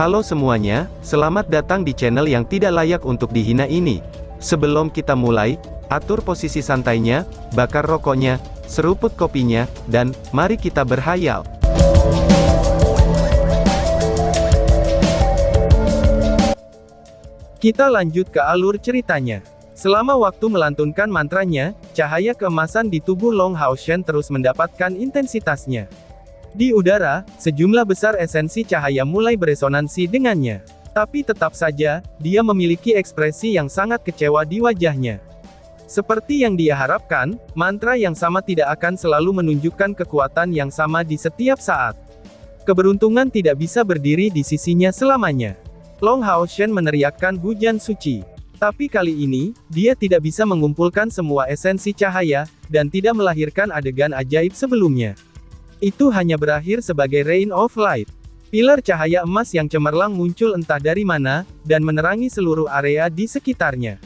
Halo semuanya, selamat datang di channel yang tidak layak untuk dihina ini. Sebelum kita mulai, atur posisi santainya, bakar rokoknya, seruput kopinya, dan mari kita berhayal. Kita lanjut ke alur ceritanya. Selama waktu melantunkan mantranya, cahaya keemasan di tubuh Long Hao Shen terus mendapatkan intensitasnya. Di udara, sejumlah besar esensi cahaya mulai beresonansi dengannya. Tapi tetap saja, dia memiliki ekspresi yang sangat kecewa di wajahnya. Seperti yang dia harapkan, mantra yang sama tidak akan selalu menunjukkan kekuatan yang sama di setiap saat. Keberuntungan tidak bisa berdiri di sisinya selamanya. Long Hao Shen meneriakkan hujan suci. Tapi kali ini, dia tidak bisa mengumpulkan semua esensi cahaya, dan tidak melahirkan adegan ajaib sebelumnya. Itu hanya berakhir sebagai Rain of Light. Pilar cahaya emas yang cemerlang muncul entah dari mana, dan menerangi seluruh area di sekitarnya.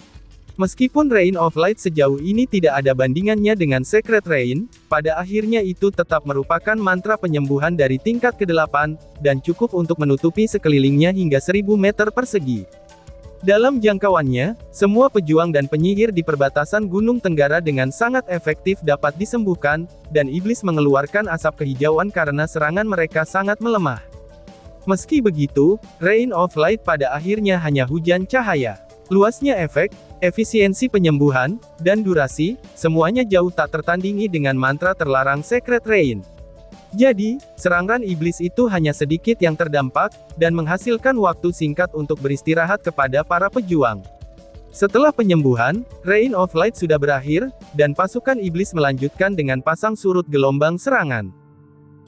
Meskipun Rain of Light sejauh ini tidak ada bandingannya dengan Sacred Rain, pada akhirnya itu tetap merupakan mantra penyembuhan dari tingkat ke-8, dan cukup untuk menutupi sekelilingnya hingga 1000 meter persegi. Dalam jangkauannya, semua pejuang dan penyihir di perbatasan Gunung Tenggara dengan sangat efektif dapat disembuhkan, dan iblis mengeluarkan asap kehijauan karena serangan mereka sangat melemah. Meski begitu, Rain of Light pada akhirnya hanya hujan cahaya. Luasnya efek, efisiensi penyembuhan, dan durasi, semuanya jauh tak tertandingi dengan mantra terlarang Sacred Rain. Jadi, serangan iblis itu hanya sedikit yang terdampak, dan menghasilkan waktu singkat untuk beristirahat kepada para pejuang. Setelah penyembuhan, Rain of Light sudah berakhir, dan pasukan iblis melanjutkan dengan pasang surut gelombang serangan.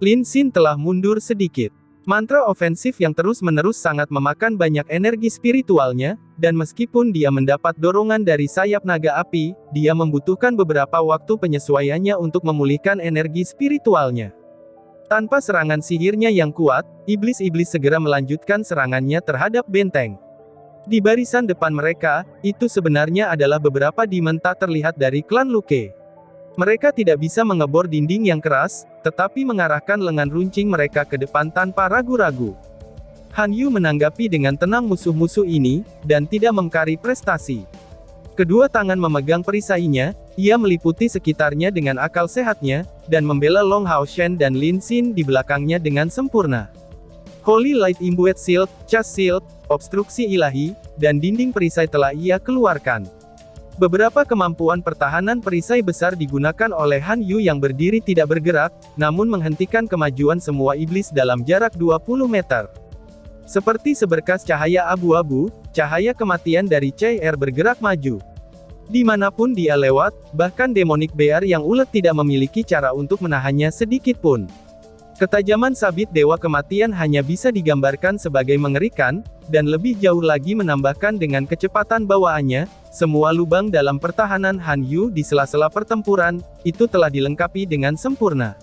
Lin Xin telah mundur sedikit. Mantra ofensif yang terus-menerus sangat memakan banyak energi spiritualnya, dan meskipun dia mendapat dorongan dari sayap naga api, dia membutuhkan beberapa waktu penyesuaiannya untuk memulihkan energi spiritualnya. Tanpa serangan sihirnya yang kuat, iblis-iblis segera melanjutkan serangannya terhadap benteng. Di barisan depan mereka, itu sebenarnya adalah beberapa demon tak terlihat dari klan Luke. Mereka tidak bisa mengebor dinding yang keras, tetapi mengarahkan lengan runcing mereka ke depan tanpa ragu-ragu. Han Yu menanggapi dengan tenang musuh-musuh ini, dan tidak mengkari prestasi. Kedua tangan memegang perisainya, ia meliputi sekitarnya dengan akal sehatnya, dan membela Long Hao Shen dan Lin Xin di belakangnya dengan sempurna. Holy Light Imbued Shield, Chaos Shield, obstruksi ilahi, dan dinding perisai telah ia keluarkan. Beberapa kemampuan pertahanan perisai besar digunakan oleh Han Yu yang berdiri tidak bergerak, namun menghentikan kemajuan semua iblis dalam jarak 20 meter. Seperti seberkas cahaya abu-abu, cahaya kematian dari CR bergerak maju. Dimanapun dia lewat, bahkan Demonic Bear yang ulet tidak memiliki cara untuk menahannya sedikit pun. Ketajaman sabit Dewa Kematian hanya bisa digambarkan sebagai mengerikan, dan lebih jauh lagi menambahkan dengan kecepatan bawaannya, semua lubang dalam pertahanan Han Yu di sela-sela pertempuran, itu telah dilengkapi dengan sempurna.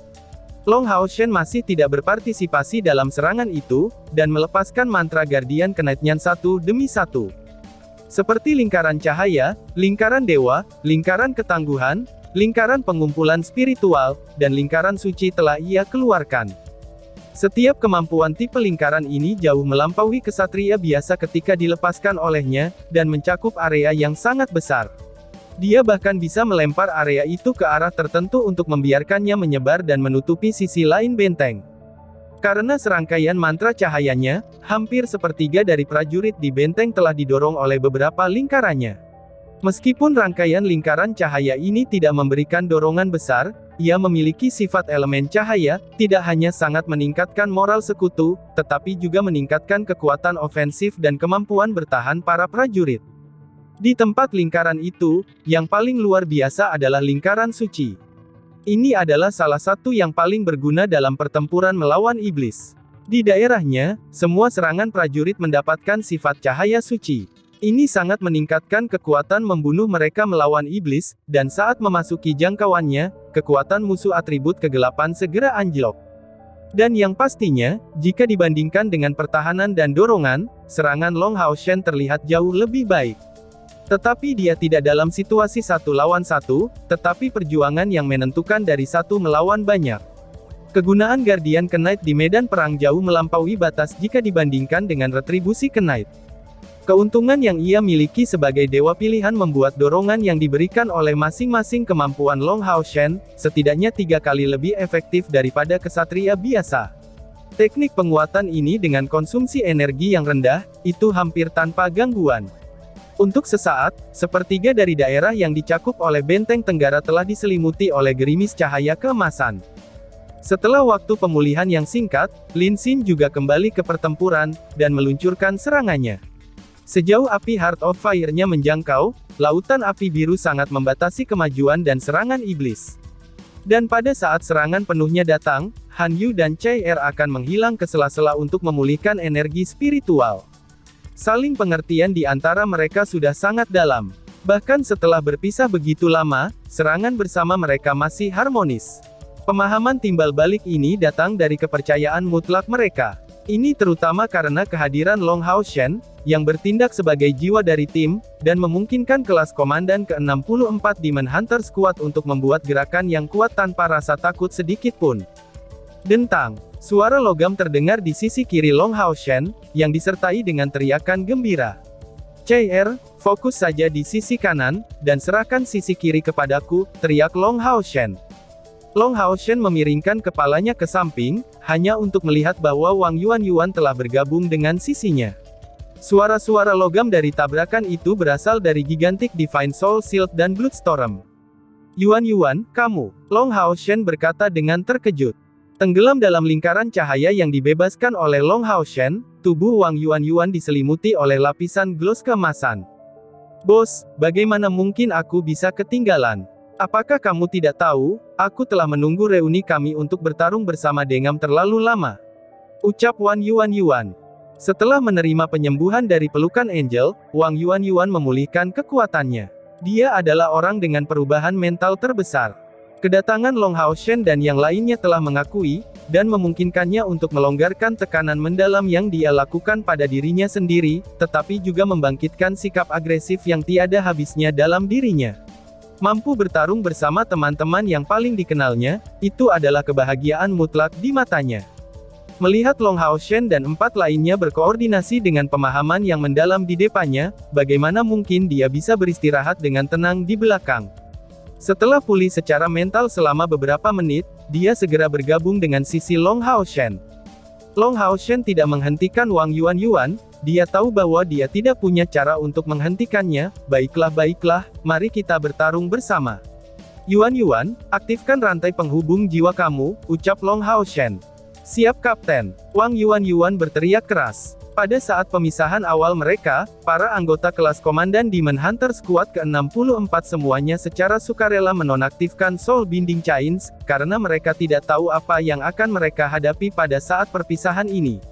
Long Hao Shen masih tidak berpartisipasi dalam serangan itu, dan melepaskan mantra Guardian Knight-nya satu demi satu. Seperti lingkaran cahaya, lingkaran dewa, lingkaran ketangguhan, lingkaran pengumpulan spiritual, dan lingkaran suci telah ia keluarkan. Setiap kemampuan tipe lingkaran ini jauh melampaui kesatria biasa ketika dilepaskan olehnya, dan mencakup area yang sangat besar. Dia bahkan bisa melempar area itu ke arah tertentu untuk membiarkannya menyebar dan menutupi sisi lain benteng. Karena serangkaian mantra cahayanya, hampir sepertiga dari prajurit di benteng telah didorong oleh beberapa lingkarannya. Meskipun rangkaian lingkaran cahaya ini tidak memberikan dorongan besar, ia memiliki sifat elemen cahaya, tidak hanya sangat meningkatkan moral sekutu, tetapi juga meningkatkan kekuatan ofensif dan kemampuan bertahan para prajurit. Di tempat lingkaran itu, yang paling luar biasa adalah lingkaran suci. Ini adalah salah satu yang paling berguna dalam pertempuran melawan iblis. Di daerahnya, semua serangan prajurit mendapatkan sifat cahaya suci. Ini sangat meningkatkan kekuatan membunuh mereka melawan iblis, dan saat memasuki jangkauannya, kekuatan musuh atribut kegelapan segera anjlok. Dan yang pastinya, jika dibandingkan dengan pertahanan dan dorongan, serangan Long Hao Shen terlihat jauh lebih baik. Tetapi dia tidak dalam situasi 1 lawan 1, tetapi perjuangan yang menentukan dari 1 melawan banyak. Kegunaan Guardian Knight di medan perang jauh melampaui batas jika dibandingkan dengan retribusi Knight. Keuntungan yang ia miliki sebagai dewa pilihan membuat dorongan yang diberikan oleh masing-masing kemampuan Long Hao Shen, setidaknya 3 kali lebih efektif daripada kesatria biasa. Teknik penguatan ini dengan konsumsi energi yang rendah, itu hampir tanpa gangguan. Untuk sesaat, sepertiga dari daerah yang dicakup oleh benteng tenggara telah diselimuti oleh gerimis cahaya keemasan. Setelah waktu pemulihan yang singkat, Lin Xin juga kembali ke pertempuran, dan meluncurkan serangannya. Sejauh api Heart of Fire-nya menjangkau, lautan api biru sangat membatasi kemajuan dan serangan iblis. Dan pada saat serangan penuhnya datang, Han Yu dan Chai Er akan menghilang ke sela-sela untuk memulihkan energi spiritual. Saling pengertian di antara mereka sudah sangat dalam. Bahkan setelah berpisah begitu lama, serangan bersama mereka masih harmonis. Pemahaman timbal balik ini datang dari kepercayaan mutlak mereka. Ini terutama karena kehadiran Long Hao Shen, yang bertindak sebagai jiwa dari tim, dan memungkinkan kelas komandan ke-64 Demon Hunter Squad untuk membuat gerakan yang kuat tanpa rasa takut sedikit pun. Dentang. Suara logam terdengar di sisi kiri Long Hao Shen, yang disertai dengan teriakan gembira. Chai Er, fokus saja di sisi kanan, dan serahkan sisi kiri kepadaku, teriak Long Hao Shen. Long Hao Shen memiringkan kepalanya ke samping, hanya untuk melihat bahwa Wang Yuan telah bergabung dengan sisinya. Suara-suara logam dari tabrakan itu berasal dari Gigantic Divine Soul Shield dan Bloodstorm. Yuan, kamu, Long Hao Shen berkata dengan terkejut. Tenggelam dalam lingkaran cahaya yang dibebaskan oleh Long Hao Shen, tubuh Wang Yuan diselimuti oleh lapisan gloss keemasan. Bos, bagaimana mungkin aku bisa ketinggalan? Apakah kamu tidak tahu, aku telah menunggu reuni kami untuk bertarung bersama Dengam terlalu lama. Ucap Wang Yuan. Setelah menerima penyembuhan dari pelukan Angel, Wang Yuan memulihkan kekuatannya. Dia adalah orang dengan perubahan mental terbesar. Kedatangan Long Hao Shen dan yang lainnya telah mengakui, dan memungkinkannya untuk melonggarkan tekanan mendalam yang dia lakukan pada dirinya sendiri, tetapi juga membangkitkan sikap agresif yang tiada habisnya dalam dirinya. Mampu bertarung bersama teman-teman yang paling dikenalnya, itu adalah kebahagiaan mutlak di matanya. Melihat Long Hao Shen dan 4 lainnya berkoordinasi dengan pemahaman yang mendalam di depannya, bagaimana mungkin dia bisa beristirahat dengan tenang di belakang. Setelah pulih secara mental selama beberapa menit, dia segera bergabung dengan sisi Long Hao Shen. Long Hao Shen tidak menghentikan Wang Yuan, dia tahu bahwa dia tidak punya cara untuk menghentikannya. Baiklah, mari kita bertarung bersama. Yuan, aktifkan rantai penghubung jiwa kamu, ucap Long Hao Shen. Siap Kapten, Wang Yuan berteriak keras. Pada saat pemisahan awal mereka, para anggota kelas komandan Demon Hunter Squad ke-64 semuanya secara sukarela menonaktifkan Soul Binding Chains, karena mereka tidak tahu apa yang akan mereka hadapi pada saat perpisahan ini.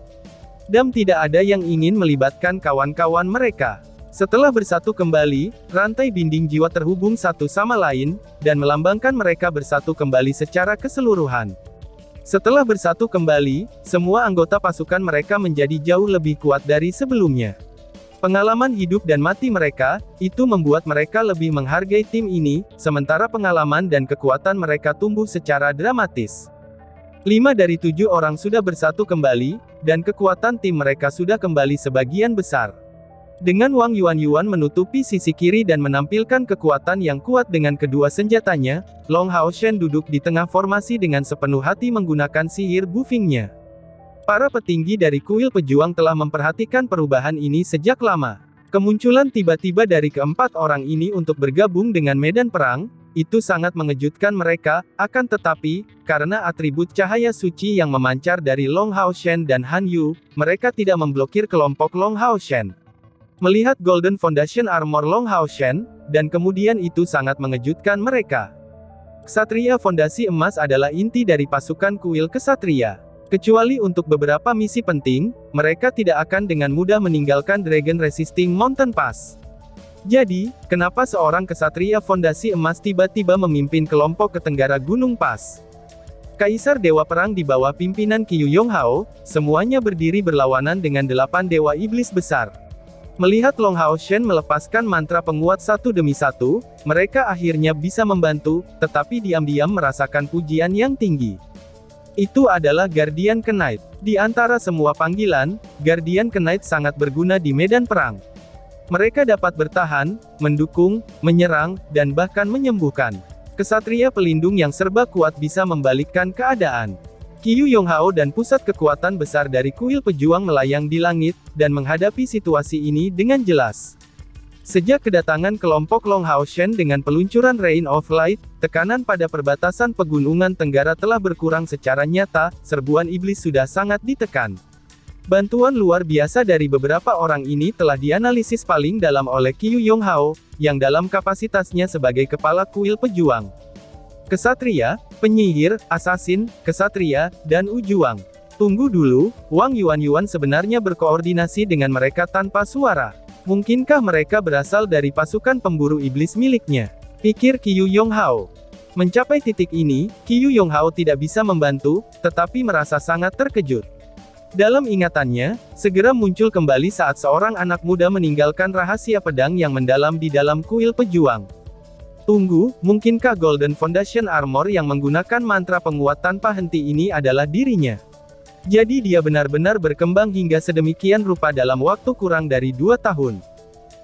Dan tidak ada yang ingin melibatkan kawan-kawan mereka. Setelah bersatu kembali, rantai binding jiwa terhubung satu sama lain, dan melambangkan mereka bersatu kembali secara keseluruhan. Setelah bersatu kembali, semua anggota pasukan mereka menjadi jauh lebih kuat dari sebelumnya. Pengalaman hidup dan mati mereka, itu membuat mereka lebih menghargai tim ini, sementara pengalaman dan kekuatan mereka tumbuh secara dramatis. 5 dari 7 orang sudah bersatu kembali, dan kekuatan tim mereka sudah kembali sebagian besar. Dengan Wang Yuan menutupi sisi kiri dan menampilkan kekuatan yang kuat dengan kedua senjatanya, Long Hao Shen duduk di tengah formasi dengan sepenuh hati menggunakan sihir buffingnya. Para petinggi dari kuil pejuang telah memperhatikan perubahan ini sejak lama. Kemunculan tiba-tiba dari keempat orang ini untuk bergabung dengan medan perang, itu sangat mengejutkan mereka, akan tetapi, karena atribut cahaya suci yang memancar dari Long Hao Shen dan Han Yu, mereka tidak memblokir kelompok Long Hao Shen. Melihat Golden Foundation Armor Long Hao Shen, dan kemudian itu sangat mengejutkan mereka. Ksatria Fondasi Emas adalah inti dari pasukan kuil kesatria. Kecuali untuk beberapa misi penting, mereka tidak akan dengan mudah meninggalkan Dragon Resisting Mountain Pass. Jadi, kenapa seorang kesatria Fondasi Emas tiba-tiba memimpin kelompok ke Tenggara Gunung Pas? Kaisar Dewa Perang di bawah pimpinan Qiyu Yonghao, semuanya berdiri berlawanan dengan 8 Dewa Iblis Besar. Melihat Long Hao Shen melepaskan mantra penguat satu demi satu, mereka akhirnya bisa membantu, tetapi diam-diam merasakan pujian yang tinggi. Itu adalah Guardian Knight. Di antara semua panggilan, Guardian Knight sangat berguna di medan perang. Mereka dapat bertahan, mendukung, menyerang, dan bahkan menyembuhkan. Kesatria pelindung yang serba kuat bisa membalikkan keadaan. Qiyu Yonghao dan pusat kekuatan besar dari kuil pejuang melayang di langit, dan menghadapi situasi ini dengan jelas. Sejak kedatangan kelompok Long Hao Shen dengan peluncuran Rain of Light, tekanan pada perbatasan pegunungan Tenggara telah berkurang secara nyata, serbuan iblis sudah sangat ditekan. Bantuan luar biasa dari beberapa orang ini telah dianalisis paling dalam oleh Qiyu Yonghao, yang dalam kapasitasnya sebagai kepala kuil pejuang. Kesatria, penyihir, asasin, kesatria, dan ujuang. Tunggu dulu, Wang Yuan sebenarnya berkoordinasi dengan mereka tanpa suara. Mungkinkah mereka berasal dari pasukan pemburu iblis miliknya? Pikir Qiyu Yonghao. Mencapai titik ini, Qiyu Yonghao tidak bisa membantu, tetapi merasa sangat terkejut. Dalam ingatannya, segera muncul kembali saat seorang anak muda meninggalkan rahasia pedang yang mendalam di dalam kuil pejuang. Tunggu, mungkinkah Golden Foundation Armor yang menggunakan mantra penguat tanpa henti ini adalah dirinya? Jadi dia benar-benar berkembang hingga sedemikian rupa dalam waktu kurang dari 2 tahun.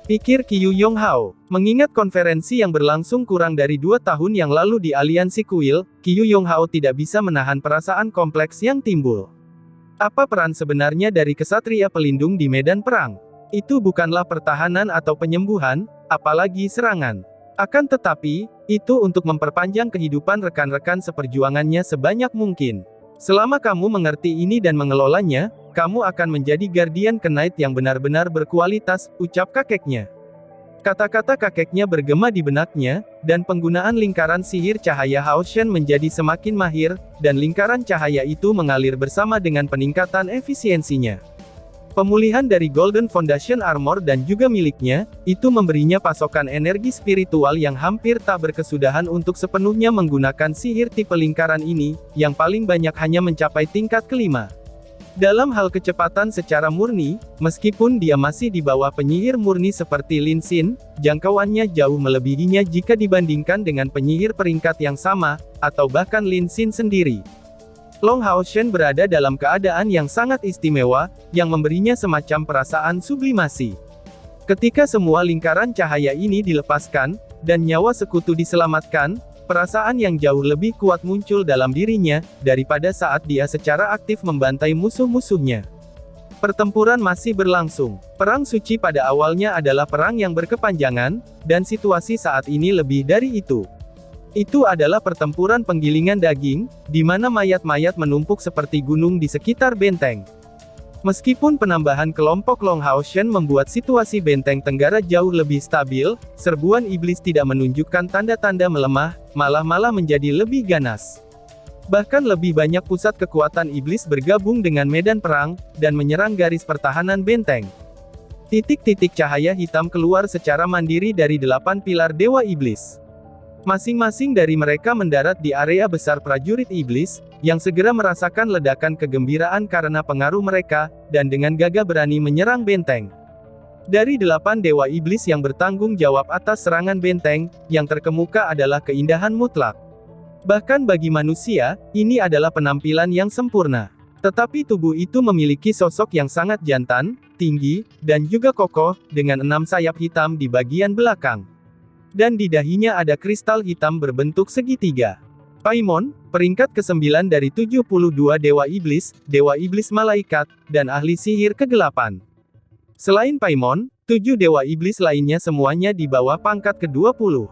Pikir Qiyu Yonghao. Mengingat konferensi yang berlangsung kurang dari 2 tahun yang lalu di aliansi kuil, Qiyu Yonghao tidak bisa menahan perasaan kompleks yang timbul. Apa peran sebenarnya dari kesatria pelindung di medan perang? Itu bukanlah pertahanan atau penyembuhan, apalagi serangan. Akan tetapi, itu untuk memperpanjang kehidupan rekan-rekan seperjuangannya sebanyak mungkin. Selama kamu mengerti ini dan mengelolanya, kamu akan menjadi Guardian Knight yang benar-benar berkualitas, ucap kakeknya. Kata-kata kakeknya bergema di benaknya, dan penggunaan lingkaran sihir cahaya Hao Shen menjadi semakin mahir, dan lingkaran cahaya itu mengalir bersama dengan peningkatan efisiensinya. Pemulihan dari Golden Foundation Armor dan juga miliknya, itu memberinya pasokan energi spiritual yang hampir tak berkesudahan untuk sepenuhnya menggunakan sihir tipe lingkaran ini, yang paling banyak hanya mencapai tingkat kelima. Dalam hal kecepatan secara murni, meskipun dia masih di bawah penyihir murni seperti Lin Xin, jangkauannya jauh melebihinya jika dibandingkan dengan penyihir peringkat yang sama, atau bahkan Lin Xin sendiri. Long Hao Shen berada dalam keadaan yang sangat istimewa, yang memberinya semacam perasaan sublimasi. Ketika semua lingkaran cahaya ini dilepaskan, dan nyawa sekutu diselamatkan, perasaan yang jauh lebih kuat muncul dalam dirinya, daripada saat dia secara aktif membantai musuh-musuhnya. Pertempuran masih berlangsung. Perang suci pada awalnya adalah perang yang berkepanjangan, dan situasi saat ini lebih dari itu. Itu adalah pertempuran penggilingan daging, di mana mayat-mayat menumpuk seperti gunung di sekitar benteng. Meskipun penambahan kelompok Long Hao Shen membuat situasi benteng Tenggara jauh lebih stabil, serbuan iblis tidak menunjukkan tanda-tanda melemah, malah menjadi lebih ganas. Bahkan lebih banyak pusat kekuatan iblis bergabung dengan medan perang, dan menyerang garis pertahanan benteng. Titik-titik cahaya hitam keluar secara mandiri dari 8 pilar Dewa Iblis. Masing-masing dari mereka mendarat di area besar prajurit iblis, yang segera merasakan ledakan kegembiraan karena pengaruh mereka, dan dengan gagah berani menyerang benteng. Dari 8 dewa iblis yang bertanggung jawab atas serangan benteng, yang terkemuka adalah keindahan mutlak. Bahkan bagi manusia, ini adalah penampilan yang sempurna. Tetapi tubuh itu memiliki sosok yang sangat jantan, tinggi, dan juga kokoh, dengan 6 sayap hitam di bagian belakang. Dan di dahinya ada kristal hitam berbentuk segitiga. Paimon, peringkat ke-9 dari 72 Dewa Iblis Malaikat, dan ahli sihir kegelapan. Selain Paimon, 7 Dewa Iblis lainnya semuanya di bawah pangkat ke-20.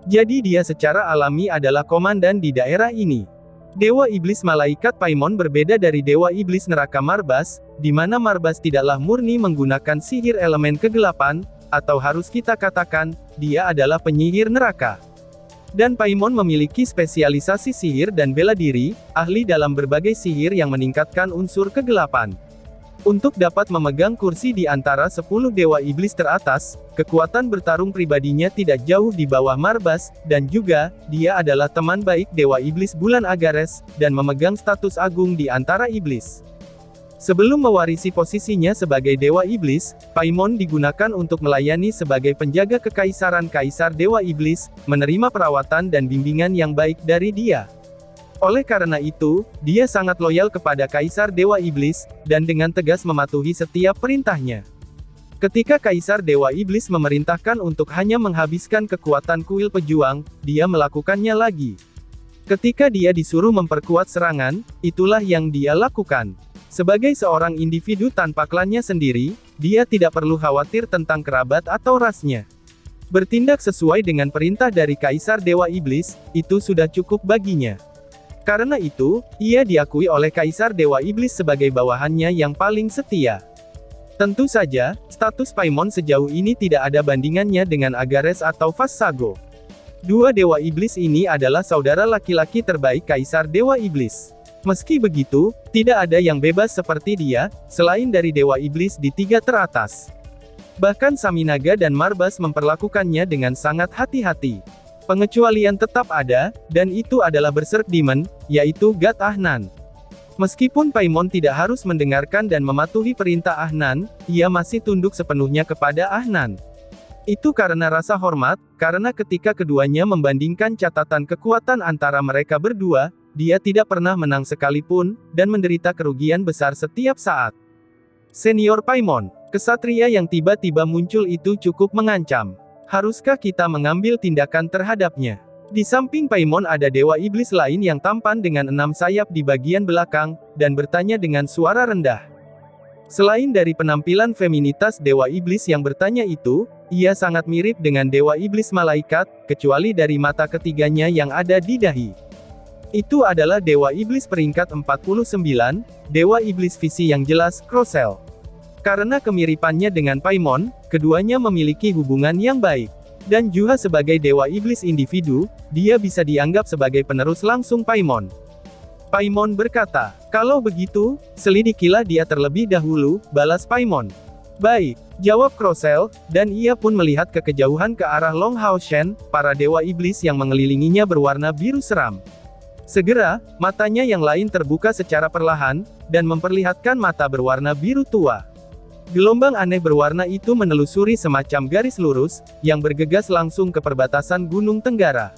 Jadi dia secara alami adalah komandan di daerah ini. Dewa Iblis Malaikat Paimon berbeda dari Dewa Iblis Neraka Marbas, di mana Marbas tidaklah murni menggunakan sihir elemen kegelapan, atau harus kita katakan, dia adalah penyihir neraka. Dan Paimon memiliki spesialisasi sihir dan bela diri, ahli dalam berbagai sihir yang meningkatkan unsur kegelapan. Untuk dapat memegang kursi di antara 10 dewa iblis teratas, kekuatan bertarung pribadinya tidak jauh di bawah Marbas, dan juga, dia adalah teman baik dewa iblis bulan Agares, dan memegang status agung di antara iblis. Sebelum mewarisi posisinya sebagai dewa iblis, Paimon digunakan untuk melayani sebagai penjaga kekaisaran kaisar dewa iblis, menerima perawatan dan bimbingan yang baik dari dia. Oleh karena itu, dia sangat loyal kepada Kaisar Dewa Iblis, dan dengan tegas mematuhi setiap perintahnya. Ketika Kaisar Dewa Iblis memerintahkan untuk hanya menghabiskan kekuatan kuil pejuang, dia melakukannya lagi. Ketika dia disuruh memperkuat serangan, itulah yang dia lakukan. Sebagai seorang individu tanpa klannya sendiri, dia tidak perlu khawatir tentang kerabat atau rasnya. Bertindak sesuai dengan perintah dari Kaisar Dewa Iblis, itu sudah cukup baginya. Karena itu, ia diakui oleh Kaisar Dewa Iblis sebagai bawahannya yang paling setia. Tentu saja, status Paimon sejauh ini tidak ada bandingannya dengan Agares atau Vassago. Dua Dewa Iblis ini adalah saudara laki-laki terbaik Kaisar Dewa Iblis. Meski begitu, tidak ada yang bebas seperti dia, selain dari Dewa Iblis di tiga teratas. Bahkan Saminaga dan Marbas memperlakukannya dengan sangat hati-hati. Pengecualian tetap ada, dan itu adalah Berserk Demon, yaitu God Ahnan. Meskipun Paimon tidak harus mendengarkan dan mematuhi perintah Ahnan, ia masih tunduk sepenuhnya kepada Ahnan. Itu karena rasa hormat, karena ketika keduanya membandingkan catatan kekuatan antara mereka berdua, dia tidak pernah menang sekalipun, dan menderita kerugian besar setiap saat. Senior Paimon, kesatria yang tiba-tiba muncul itu cukup mengancam. Haruskah kita mengambil tindakan terhadapnya? Di samping Paimon ada Dewa Iblis lain yang tampan dengan 6 sayap di bagian belakang, dan bertanya dengan suara rendah. Selain dari penampilan feminitas Dewa Iblis yang bertanya itu, ia sangat mirip dengan Dewa Iblis Malaikat, kecuali dari mata ketiganya yang ada di dahi. Itu adalah Dewa Iblis peringkat 49, Dewa Iblis visi yang jelas, Crocel. Karena kemiripannya dengan Paimon, keduanya memiliki hubungan yang baik. Dan juga sebagai Dewa Iblis individu, dia bisa dianggap sebagai penerus langsung Paimon. Paimon berkata, "Kalau begitu, selidikilah dia terlebih dahulu," balas Paimon. "Baik," jawab Crocel, dan ia pun melihat ke kejauhan ke arah Long Hao Shen, para Dewa Iblis yang mengelilinginya berwarna biru seram. Segera, matanya yang lain terbuka secara perlahan, dan memperlihatkan mata berwarna biru tua. Gelombang aneh berwarna itu menelusuri semacam garis lurus, yang bergegas langsung ke perbatasan Gunung Tenggara.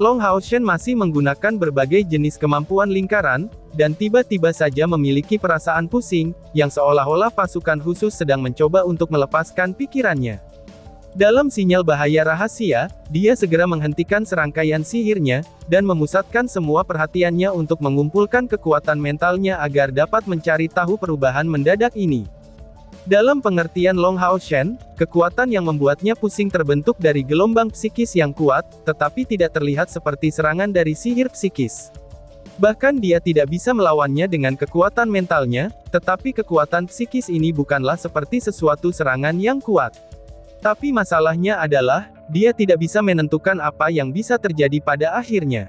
Long Hao Shen masih menggunakan berbagai jenis kemampuan lingkaran, dan tiba-tiba saja memiliki perasaan pusing, yang seolah-olah pasukan khusus sedang mencoba untuk melepaskan pikirannya. Dalam sinyal bahaya rahasia, dia segera menghentikan serangkaian sihirnya, dan memusatkan semua perhatiannya untuk mengumpulkan kekuatan mentalnya agar dapat mencari tahu perubahan mendadak ini. Dalam pengertian Long Hao Shen, kekuatan yang membuatnya pusing terbentuk dari gelombang psikis yang kuat, tetapi tidak terlihat seperti serangan dari sihir psikis. Bahkan dia tidak bisa melawannya dengan kekuatan mentalnya, tetapi kekuatan psikis ini bukanlah seperti sesuatu serangan yang kuat. Tapi masalahnya adalah, dia tidak bisa menentukan apa yang bisa terjadi pada akhirnya.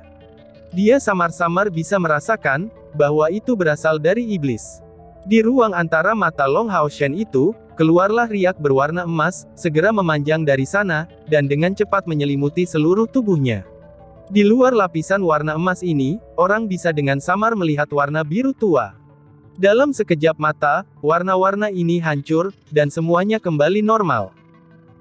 Dia samar-samar bisa merasakan, bahwa itu berasal dari iblis. Di ruang antara mata Long Hao Shen itu, keluarlah riak berwarna emas, segera memanjang dari sana, dan dengan cepat menyelimuti seluruh tubuhnya. Di luar lapisan warna emas ini, orang bisa dengan samar melihat warna biru tua. Dalam sekejap mata, warna-warna ini hancur, dan semuanya kembali normal.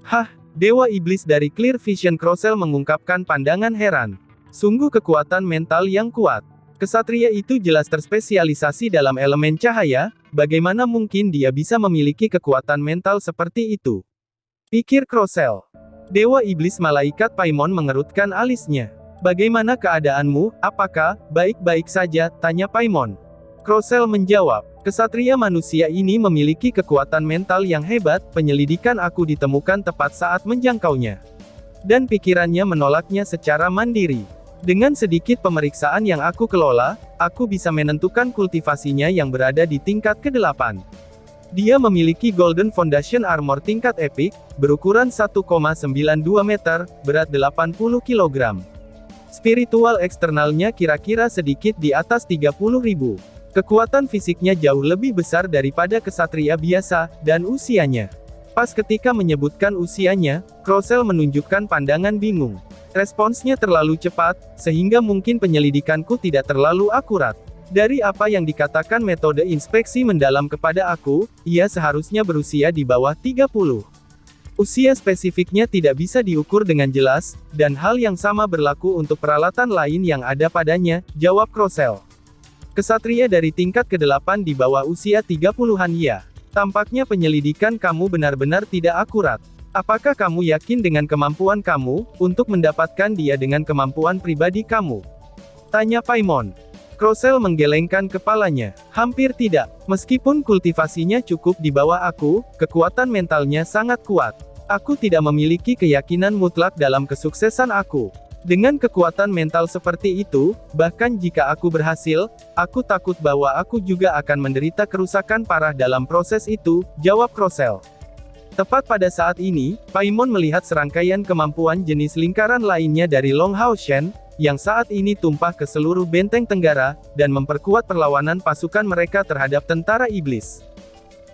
Hah, Dewa Iblis dari Clear Vision Crocel mengungkapkan pandangan heran. Sungguh kekuatan mental yang kuat. Kesatria itu jelas terspesialisasi dalam elemen cahaya, bagaimana mungkin dia bisa memiliki kekuatan mental seperti itu? Pikir Crocel. Dewa Iblis Malaikat Paimon mengerutkan alisnya. "Bagaimana keadaanmu, apakah baik-baik saja?" tanya Paimon. Crocel menjawab, "Kesatria manusia ini memiliki kekuatan mental yang hebat, penyelidikan aku ditemukan tepat saat menjangkaunya. Dan pikirannya menolaknya secara mandiri. Dengan sedikit pemeriksaan yang aku kelola, aku bisa menentukan kultivasinya yang berada di tingkat ke-8. Dia memiliki Golden Foundation Armor tingkat epik, berukuran 1,92 meter, berat 80 kg. Spiritual eksternalnya kira-kira sedikit di atas 30.000. Kekuatan fisiknya jauh lebih besar daripada kesatria biasa, dan usianya." Pas ketika menyebutkan usianya, Crocel menunjukkan pandangan bingung. Responsnya terlalu cepat, sehingga mungkin penyelidikanku tidak terlalu akurat. Dari apa yang dikatakan metode inspeksi mendalam kepada aku, ia seharusnya berusia di bawah 30. Usia spesifiknya tidak bisa diukur dengan jelas, dan hal yang sama berlaku untuk peralatan lain yang ada padanya, jawab Crocell. Kesatria dari tingkat ke-8 di bawah usia 30-an ya. Tampaknya penyelidikan kamu benar-benar tidak akurat. Apakah kamu yakin dengan kemampuan kamu, untuk mendapatkan dia dengan kemampuan pribadi kamu? Tanya Paimon. Crocell menggelengkan kepalanya. Hampir tidak. Meskipun kultivasinya cukup di bawah aku, kekuatan mentalnya sangat kuat. Aku tidak memiliki keyakinan mutlak dalam kesuksesan aku. Dengan kekuatan mental seperti itu, bahkan jika aku berhasil, aku takut bahwa aku juga akan menderita kerusakan parah dalam proses itu, jawab Crocell. Tepat pada saat ini, Paimon melihat serangkaian kemampuan jenis lingkaran lainnya dari Long Hao Shen, yang saat ini tumpah ke seluruh benteng Tenggara, dan memperkuat perlawanan pasukan mereka terhadap tentara iblis.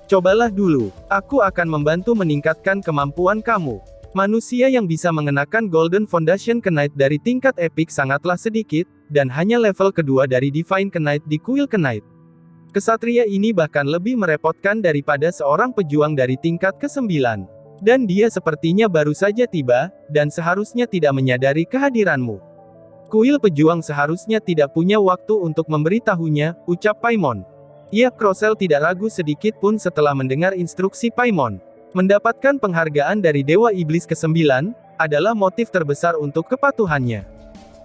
Cobalah dulu, aku akan membantu meningkatkan kemampuan kamu. Manusia yang bisa mengenakan Golden Foundation Knight dari tingkat epik sangatlah sedikit, dan hanya level kedua dari Divine Knight di Kuil Knight. Kesatria ini bahkan lebih merepotkan daripada seorang pejuang dari tingkat ke-9. Dan dia sepertinya baru saja tiba, dan seharusnya tidak menyadari kehadiranmu. Kuil pejuang seharusnya tidak punya waktu untuk memberitahunya, ucap Paimon. Ia Crocell tidak ragu sedikit pun setelah mendengar instruksi Paimon. Mendapatkan penghargaan dari Dewa Iblis ke-9, adalah motif terbesar untuk kepatuhannya.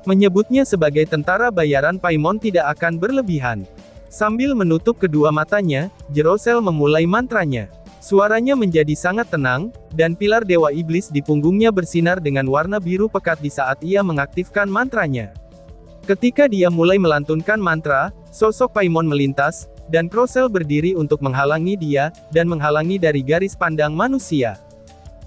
Menyebutnya sebagai tentara bayaran Paimon tidak akan berlebihan. Sambil menutup kedua matanya, Crocell memulai mantranya. Suaranya menjadi sangat tenang, dan pilar Dewa Iblis di punggungnya bersinar dengan warna biru pekat di saat ia mengaktifkan mantranya. Ketika dia mulai melantunkan mantra, sosok Paimon melintas, dan Crocell berdiri untuk menghalangi dia, dan menghalangi dari garis pandang manusia.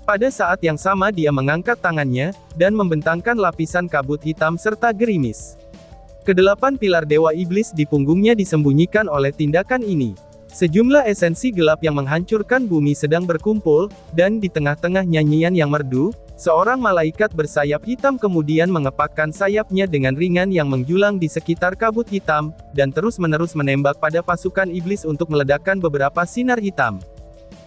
Pada saat yang sama dia mengangkat tangannya, dan membentangkan lapisan kabut hitam serta gerimis. Kedelapan pilar Dewa Iblis di punggungnya disembunyikan oleh tindakan ini. Sejumlah esensi gelap yang menghancurkan bumi sedang berkumpul, dan di tengah-tengah nyanyian yang merdu, seorang malaikat bersayap hitam kemudian mengepakkan sayapnya dengan ringan yang menjulang di sekitar kabut hitam, dan terus-menerus menembak pada pasukan iblis untuk meledakkan beberapa sinar hitam.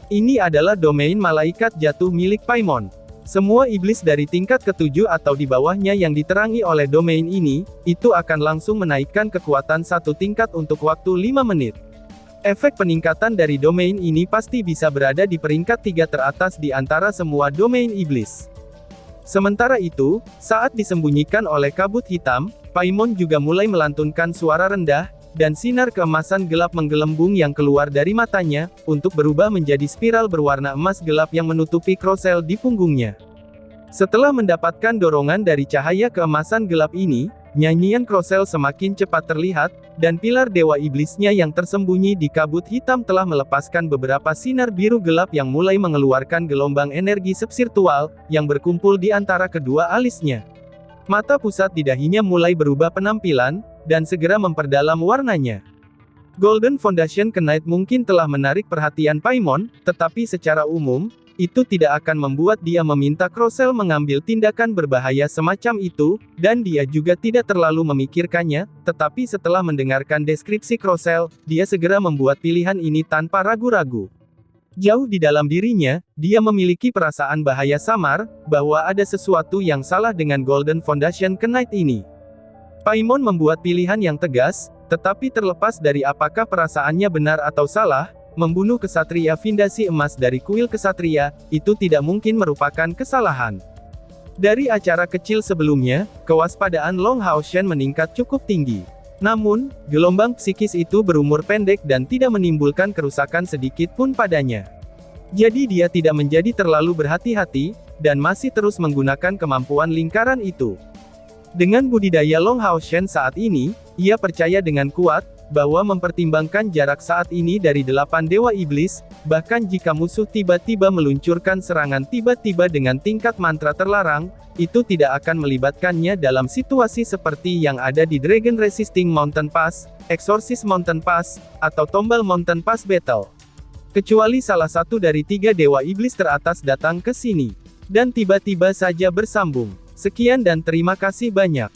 Ini adalah domain malaikat jatuh milik Paimon. Semua iblis dari tingkat ke-7 atau di bawahnya yang diterangi oleh domain ini, itu akan langsung menaikkan kekuatan satu tingkat untuk waktu 5 menit. Efek peningkatan dari domain ini pasti bisa berada di peringkat 3 teratas di antara semua domain iblis. Sementara itu, saat disembunyikan oleh kabut hitam, Paimon juga mulai melantunkan suara rendah, dan sinar keemasan gelap menggelembung yang keluar dari matanya, untuk berubah menjadi spiral berwarna emas gelap yang menutupi Crocell di punggungnya. Setelah mendapatkan dorongan dari cahaya keemasan gelap ini, nyanyian Crocell semakin cepat terlihat, dan pilar Dewa Iblisnya yang tersembunyi di kabut hitam telah melepaskan beberapa sinar biru gelap yang mulai mengeluarkan gelombang energi spiritual, yang berkumpul di antara kedua alisnya. Mata pusat di dahinya mulai berubah penampilan, dan segera memperdalam warnanya. Golden Foundation Knight mungkin telah menarik perhatian Paimon, tetapi secara umum, itu tidak akan membuat dia meminta Crocell mengambil tindakan berbahaya semacam itu, dan dia juga tidak terlalu memikirkannya, tetapi setelah mendengarkan deskripsi Crocell, dia segera membuat pilihan ini tanpa ragu-ragu. Jauh di dalam dirinya, dia memiliki perasaan bahaya samar, bahwa ada sesuatu yang salah dengan Golden Foundation Knight ini. Paimon membuat pilihan yang tegas, tetapi terlepas dari apakah perasaannya benar atau salah, membunuh kesatria Findasi Emas dari kuil kesatria, itu tidak mungkin merupakan kesalahan. Dari acara kecil sebelumnya, kewaspadaan Long Hao Shen meningkat cukup tinggi. Namun, gelombang psikis itu berumur pendek dan tidak menimbulkan kerusakan sedikit pun padanya. Jadi dia tidak menjadi terlalu berhati-hati, dan masih terus menggunakan kemampuan lingkaran itu. Dengan budidaya Long Hao Shen saat ini, ia percaya dengan kuat, bahwa mempertimbangkan jarak saat ini dari 8 Dewa Iblis, bahkan jika musuh tiba-tiba meluncurkan serangan tiba-tiba dengan tingkat mantra terlarang, itu tidak akan melibatkannya dalam situasi seperti yang ada di Dragon Resisting Mountain Pass, Exorcist Mountain Pass, atau Tombal Mountain Pass Battle. Kecuali salah satu dari 3 Dewa Iblis teratas datang ke sini. Dan tiba-tiba saja bersambung. Sekian dan terima kasih banyak.